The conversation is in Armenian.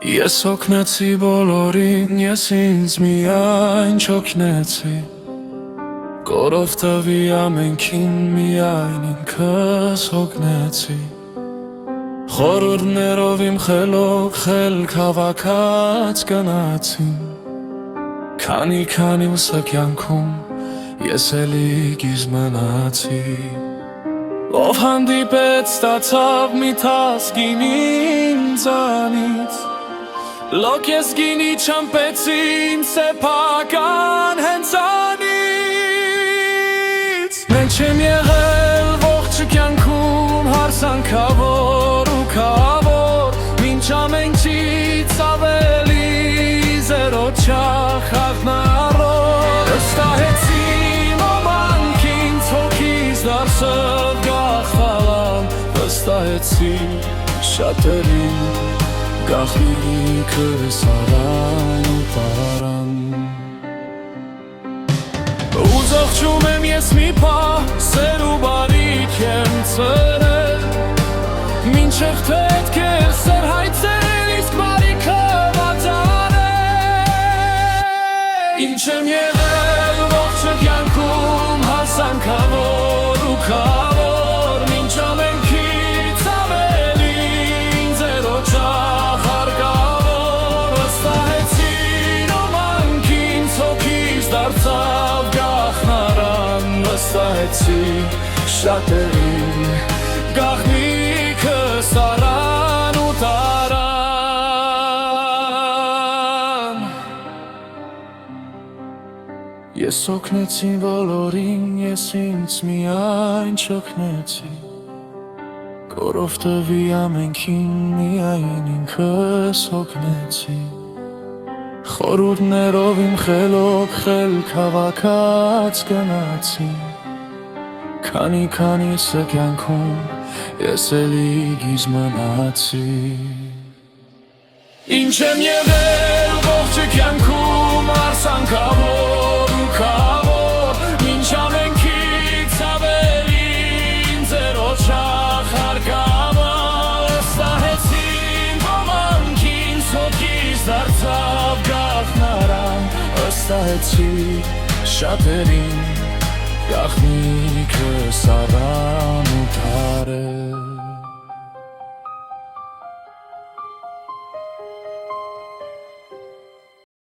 Ես օգնեցի բոլորին, ես ինձ միայն չօգնեցի Կորով տվի ամենքին միայն ինքս օգնեցի Խորհուրդներով իմ խելոք խելք հավաքած գնացին Քանի ուսը կյանքում ես էլի գիզ մնացի Ով հանդիպեց ստացավ մի թասկին ինձանից Լոք ես գինի չմպեցին սեփական հենցանից Մենք չեմ եղել ողջ կյանքում հարսանքավոր ու քավոր Մինչ ամենքից ավելի զերո չախաղնարոր Վստահեցին ոմանքին ցոքից դարսով գախվալան Վստահեցի շատերին Գախնիկս արան ու տարան Ու զողջում եմ ես մի պահ Սեր ու բարիք եմ ծրել Մինչև պետք է սեր հայցել Իսկ բարիքը վատարել Ինչ եմ եղել ողջ կյանքում Հասանքավոր ու քավոր Մինչ ամենքից ավելին Ձերո Դարձավ գախնարան վստահեցի շատերին Գախնիկս արան ու տարան Ես օգնեցի բոլորին, ես ինձ միայն չօգնեցի Կորով տվի ամենքին միայն ինքս օգնեցի Խորհուրդներով իմ խելոք խելք հավաքած գնացի Քանի-քանիսը կյանքում ես էլի գիզ մնացի Ինչ եմ եղել ողջ կյանքում հարսանքավոր ու քավոր Մինչ ամենքից ավելին ձերո չախարգավոր Վստահեցին ոմանքին ցոքից դարձավ գախնարան Վստահեցի շատերին Գախնիկս արան ու տարել